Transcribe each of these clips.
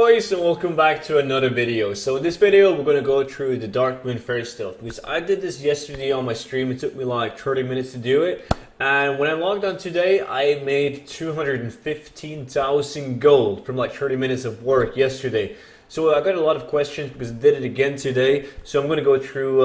boys, and welcome back to another video. So in this video we're going to go through the Darkmoon Fair stuff, because I did this yesterday on my stream. It took me like 30 minutes to do it, and when I logged on today I made 215,000 gold from like 30 minutes of work yesterday. So I got a lot of questions because I did it again today. So I'm going to go through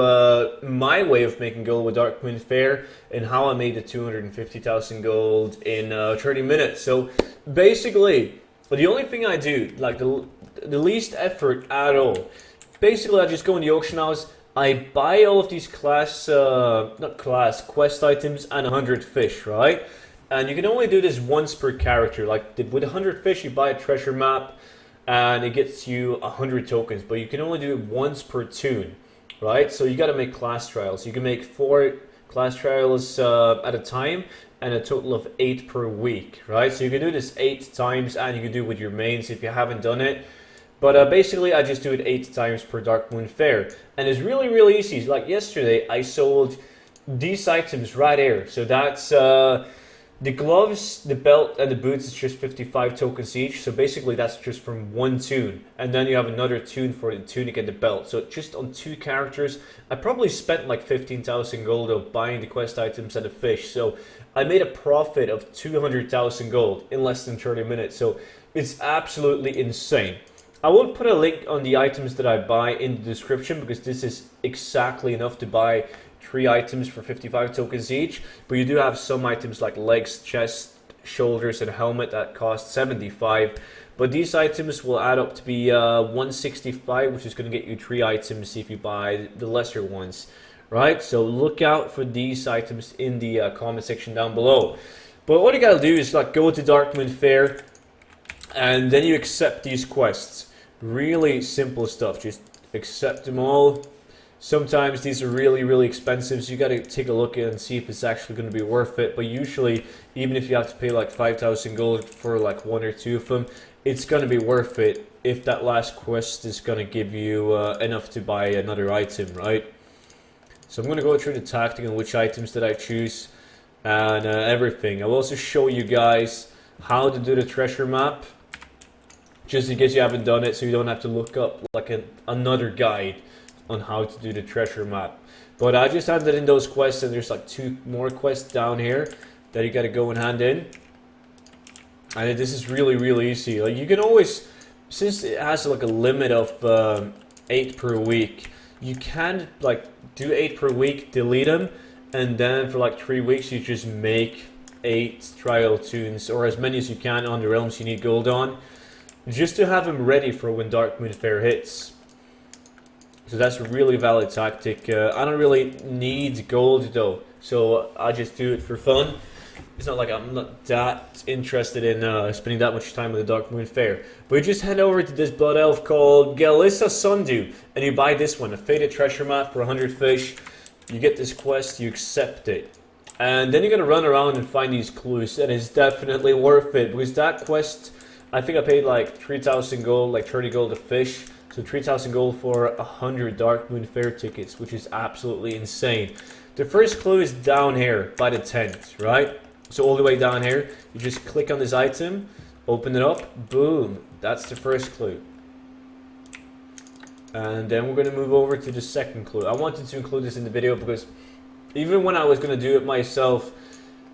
my way of making gold with Darkmoon Fair and how I made the 250,000 gold in 30 minutes. So basically, the only thing I do, like the least effort at all, basically I just go in the auction house, I buy all of these quest items and 100 fish, right? And you can only do this once per character. Like with 100 fish you buy a treasure map and it gets you 100 tokens, but you can only do it once per toon, right? So you got to make class trials. You can make 4 class trials at a time, and a total of 8 per week, right? So you can do this 8 times, and you can do it with your mains if you haven't done it. But basically, I just do it 8 times per Darkmoon Fair, and it's really easy. Like yesterday, I sold these items right here. So that's the gloves, the belt, and the boots is just 55 tokens each. So basically, that's just from one toon, and then you have another toon for the tunic and the belt. So just on 2 characters, I probably spent like 15,000 gold of buying the quest items and the fish. So I made a profit of 200,000 gold in less than 30 minutes. So it's absolutely insane. I will put a link on the items that I buy in the description, because this is exactly enough to buy 3 items for 55 tokens each. But you do have some items like legs, chest, shoulders, and helmet that cost 75. But these items will add up to be 165, which is going to get you 3 items if you buy the lesser ones. Right, so look out for these items in the comment section down below. But what you gotta do is like go to Darkmoon Fair, and then you accept these quests. Really simple stuff, just accept them all. Sometimes these are really expensive, so you gotta take a look at it and see if it's actually gonna be worth it. But usually, even if you have to pay like 5,000 gold for like 1 or 2 of them, it's gonna be worth it if that last quest is gonna give you enough to buy another item, right? So I'm going to go through the tactic and which items that I choose and everything. I'll also show you guys how to do the treasure map, just in case you haven't done it, so you don't have to look up like another guide on how to do the treasure map. But I just handed in those quests, and there's like 2 more quests down here that you got to go and hand in. And this is really easy. Like you can always, since it has like a limit of 8 per week, you can like do 8 per week, delete them, and then for like 3 weeks you just make 8 trial toons, or as many as you can on the realms you need gold on, just to have them ready for when Darkmoon Fair hits. So that's a really valid tactic. I don't really need gold though, so I just do it for fun. It's not like I'm not that interested in spending that much time with the Darkmoon Fair. But you just head over to this blood elf called Galissa Sundew, and you buy this one, a faded treasure map for 100 fish. You get this quest, you accept it. And then you're going to run around and find these clues, and it's definitely worth it. Because that quest, I think I paid like 3,000 gold, like 30 gold a fish. So 3,000 gold for 100 Darkmoon Fair tickets, which is absolutely insane. The first clue is down here by the tent, right? So all the way down here, you just click on this item, open it up, boom, that's the first clue. And then we're going to move over to the second clue. I wanted to include this in the video because even when I was going to do it myself,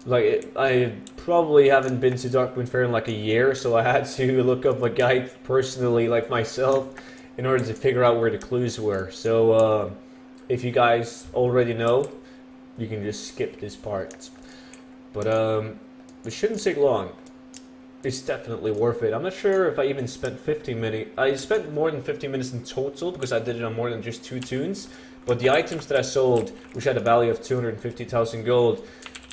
like I probably haven't been to Darkmoon Fair in like a year, so I had to look up a guide personally, like myself, in order to figure out where the clues were. So if you guys already know, you can just skip this part. But it shouldn't take long. It's definitely worth it. I'm not sure if I even spent 15 minutes. I spent more than 15 minutes in total because I did it on more than just 2 toons. But the items that I sold, which had a value of 250,000 gold,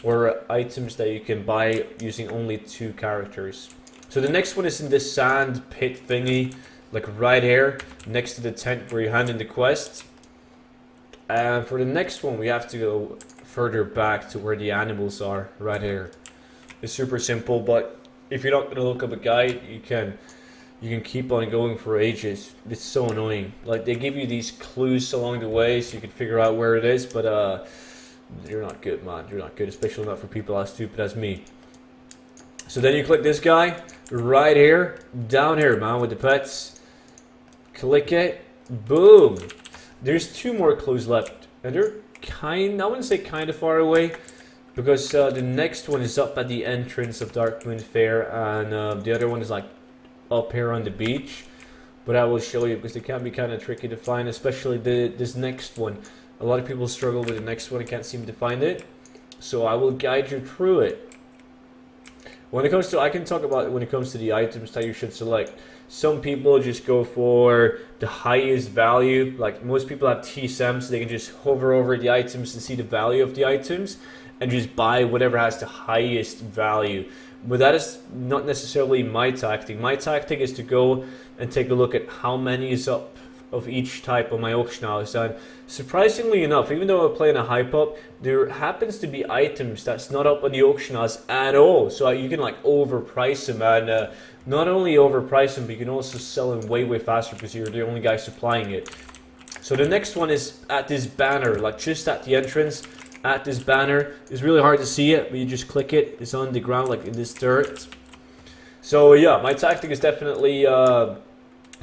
were items that you can buy using only 2 characters. So the next one is in this sand pit thingy, like right here, next to the tent where you hand in the quest. And for the next one, we have to go further back to where the animals are, right here. It's super simple, but if you're not going to look up a guide, you can keep on going for ages. It's so annoying. Like they give you these clues along the way so you can figure out where it is, but you're not good, man. You're not good, especially not for people as stupid as me. So then you click this guy right here, down here, man, with the pets. Click it. Boom. There's 2 more clues left. And they're I wouldn't say kind of far away. Because the next one is up at the entrance of Darkmoon Fair. And the other one is like up here on the beach. But I will show you because they can be kind of tricky to find. Especially this next one. A lot of people struggle with the next one and can't seem to find it. So I will guide you through it. When it comes to, I can talk about when it comes to the items that you should select. Some people just go for the highest value. Like most people have TSM, so they can just hover over the items and see the value of the items and just buy whatever has the highest value. But that is not necessarily my tactic. My tactic is to go and take a look at how many is up of each type on my auction house. And surprisingly enough, even though I'm playing a hype up, there happens to be items that's not up on the auction house at all. So you can like overprice them, and not only overprice them, but you can also sell them way faster because you're the only guy supplying it. So the next one is at this banner, like just at the entrance. At this banner, it's really hard to see it, but you just click it. It's on the ground, like in this dirt. So yeah, my tactic is definitely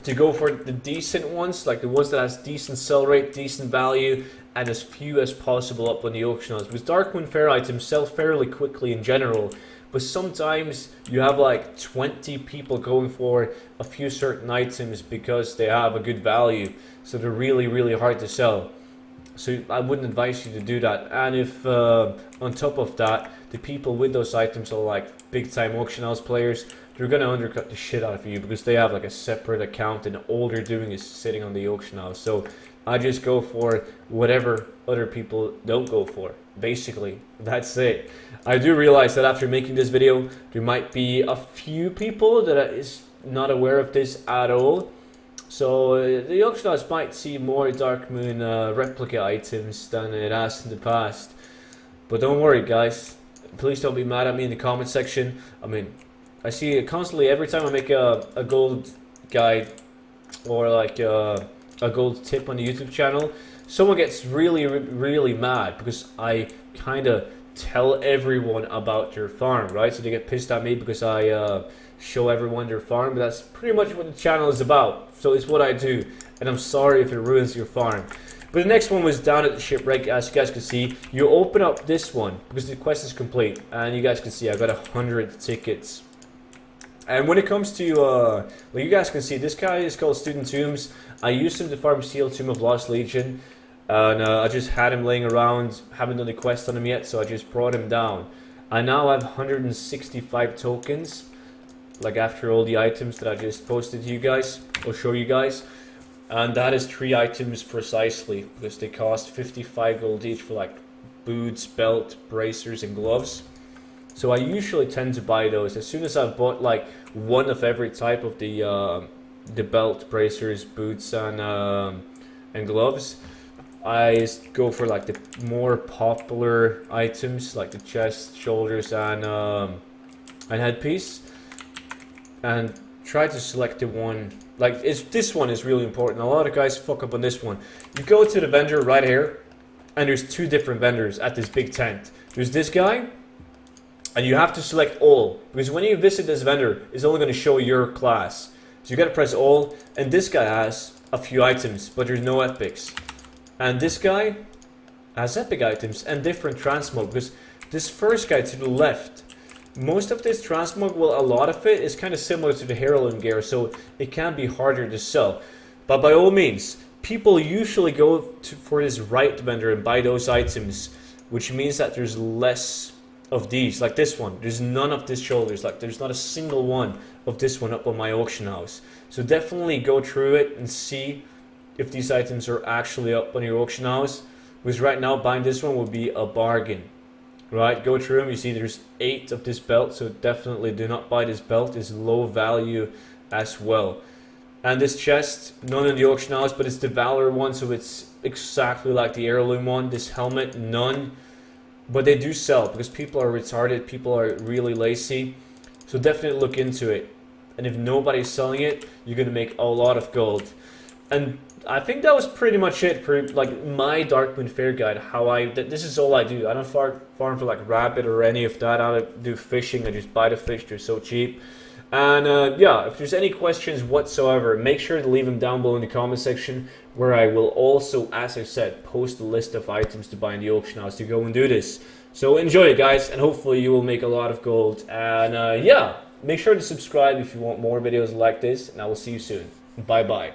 to go for the decent ones, like the ones that has decent sell rate, decent value, and as few as possible up on the auction house. Because Darkmoon Fair items sell fairly quickly in general, but sometimes you have like 20 people going for a few certain items because they have a good value, so they're really hard to sell. So I wouldn't advise you to do that. And if on top of that, the people with those items are like big time auction house players, they're gonna undercut the shit out of you because they have like a separate account and all they're doing is sitting on the auction house. So I just go for whatever other people don't go for. Basically, that's it. I do realize that after making this video, there might be a few people that is not aware of this at all. So the auction house might see more Darkmoon replica items than it has in the past. But don't worry, guys. Please don't be mad at me in the comment section. I mean, I see it constantly every time I make a gold guide or like a gold tip on the YouTube channel. Someone gets really mad because I kind of tell everyone about their farm, right? So they get pissed at me because I show everyone their farm. But that's pretty much what the channel is about. So it's what I do, and I'm sorry if it ruins your farm. But the next one was down at the shipwreck. As you guys can see, you open up this one because the quest is complete, and you guys can see I got 100 tickets. And when it comes to, well, you guys can see, this guy is called Studen Tombs. I used him to farm Steel Tomb of Lost Legion. And I just had him laying around, haven't done the quest on him yet, so I just brought him down. I now have 165 tokens, like after all the items that I just posted to you guys. I'll show you guys. And that is 3 items precisely, because they cost 55 gold each for like boots, belt, bracers, and gloves. So I usually tend to buy those as soon as I've bought like one of every type of the belt, bracers, boots, and gloves. I go for like the more popular items like the chest, shoulders, and headpiece, and try to select the one. Like this one is really important. A lot of guys fuck up on this one. You go to the vendor right here, and there's 2 different vendors at this big tent. There's this guy. And you have to select all, because when you visit this vendor, it's only going to show your class. So you got to press all, and this guy has a few items, but there's no epics. And this guy has epic items and different transmog, because this first guy to the left, most of this transmog, well, a lot of it is kind of similar to the heirloom gear, so it can be harder to sell. But by all means, people usually go for this right vendor and buy those items, which means that there's less of these, like this one. There's none of this shoulders, like there's not a single one of this one up on my auction house. So definitely go through it and see if these items are actually up on your auction house, because right now buying this one would be a bargain. Right, go through them, you see there's 8 of this belt, so definitely do not buy this belt. It's low value as well. And this chest, none in the auction house, but it's the Valor one, so it's exactly like the heirloom one. This helmet, none. But they do sell because people are retarded, people are really lazy. So definitely look into it. And if nobody's selling it, you're going to make a lot of gold. And I think that was pretty much it for like my Darkmoon Fair guide. This is all I do. I don't farm for like rabbit or any of that. I don't do fishing. I just buy the fish. They're so cheap. And yeah, if there's any questions whatsoever, make sure to leave them down below in the comment section, where I will also, as I said, post a list of items to buy in the auction house to go and do this. So enjoy it, guys, and hopefully you will make a lot of gold. And yeah, make sure to subscribe if you want more videos like this, and I will see you soon. Bye bye.